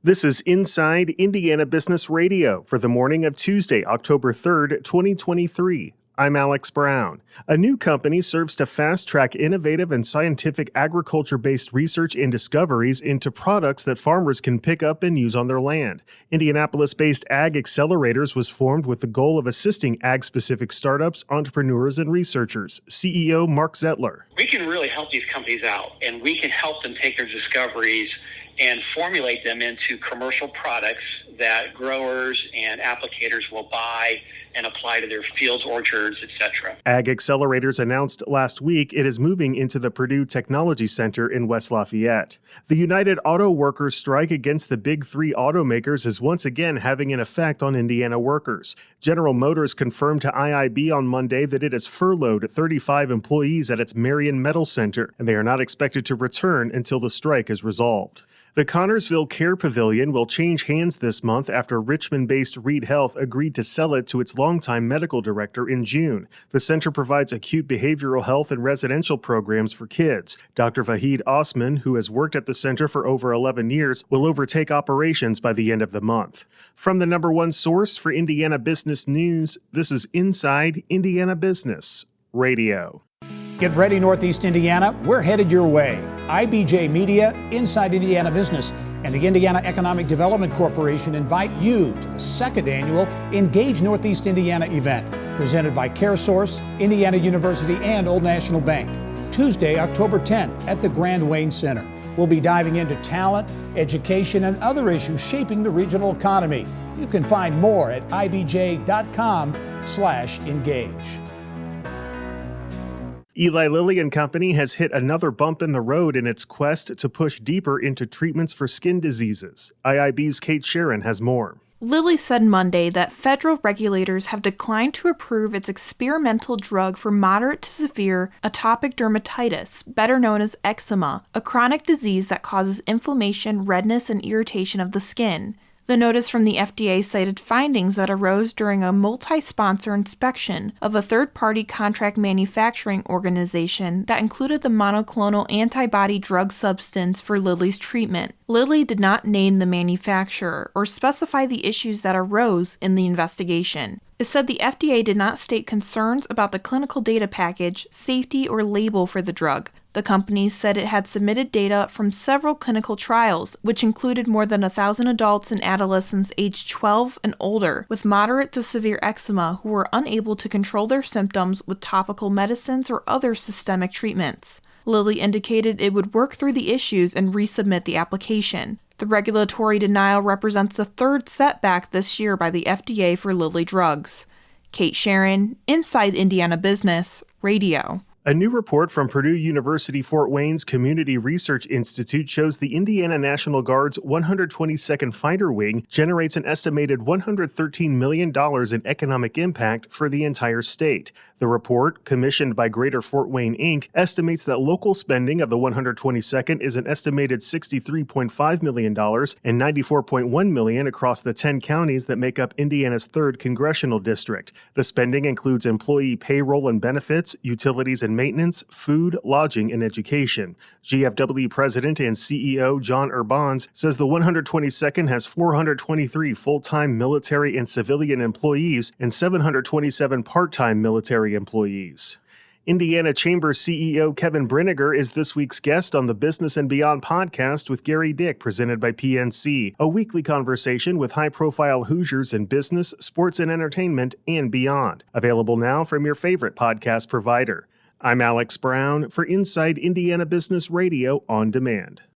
This is Inside Indiana Business Radio for the morning of Tuesday, October 3rd, 2023. I'm Alex Brown. A new company serves to fast-track innovative and scientific agriculture-based research and discoveries into products that farmers can pick up and use on their land. Indianapolis-based Ag Accelerators was formed with the goal of assisting ag-specific startups, entrepreneurs, and researchers. CEO Mark Zettler. We can really help these companies out, and we can help them take their discoveries and formulate them into commercial products that growers and applicators will buy and apply to their fields, orchards, etc. Ag Accelerators announced last week it is moving into the Purdue Technology Center in West Lafayette. The United Auto Workers strike against the big three automakers is once again having an effect on Indiana workers. General Motors confirmed to IIB on Monday that it has furloughed 35 employees at its Marion Metal Center, and they are not expected to return until the strike is resolved. The Connorsville Care Pavilion will change hands this month after Richmond-based Reed Health agreed to sell it to its longtime medical director in June. The center provides acute behavioral health and residential programs for kids. Dr. Vahid Osman, who has worked at the center for over 11 years, will overtake operations by the end of the month. From the number one source for Indiana business news, this is Inside Indiana Business Radio. Get ready, Northeast Indiana. We're headed your way. IBJ Media, Inside Indiana Business, and the Indiana Economic Development Corporation invite you to the second annual Engage Northeast Indiana event, presented by CareSource, Indiana University, and Old National Bank. Tuesday, October 10th at the Grand Wayne Center. We'll be diving into talent, education, and other issues shaping the regional economy. You can find more at ibj.com/engage. Eli Lilly and Company has hit another bump in the road in its quest to push deeper into treatments for skin diseases. IIB's Kate Sharon has more. Lilly said Monday that federal regulators have declined to approve its experimental drug for moderate to severe atopic dermatitis, better known as eczema, a chronic disease that causes inflammation, redness, and irritation of the skin. The notice from the FDA cited findings that arose during a multi-sponsor inspection of a third-party contract manufacturing organization that included the monoclonal antibody drug substance for Lilly's treatment. Lilly did not name the manufacturer or specify the issues that arose in the investigation. It said the FDA did not state concerns about the clinical data package, safety, or label for the drug. The company said it had submitted data from several clinical trials, which included more than 1,000 adults and adolescents aged 12 and older with moderate to severe eczema who were unable to control their symptoms with topical medicines or other systemic treatments. Lilly indicated it would work through the issues and resubmit the application. The regulatory denial represents the third setback this year by the FDA for Lilly drugs. Kate Sharon, Inside Indiana Business, Radio. A new report from Purdue University Fort Wayne's Community Research Institute shows the Indiana National Guard's 122nd Fighter Wing generates an estimated $113 million in economic impact for the entire state. The report, commissioned by Greater Fort Wayne, Inc., estimates that local spending of the 122nd is an estimated $63.5 million and $94.1 million across the 10 counties that make up Indiana's 3rd congressional district. The spending includes employee payroll and benefits, utilities and maintenance, food, lodging, and education. GFW President and CEO John Urbans says the 122nd has 423 full-time military and civilian employees and 727 part-time military employees. Indiana Chamber CEO Kevin Brinegar is this week's guest on the Business and Beyond podcast with Gary Dick, presented by PNC, a weekly conversation with high-profile Hoosiers in business, sports and entertainment, and beyond. Available now from your favorite podcast provider. I'm Alex Brown for Inside Indiana Business Radio on Demand.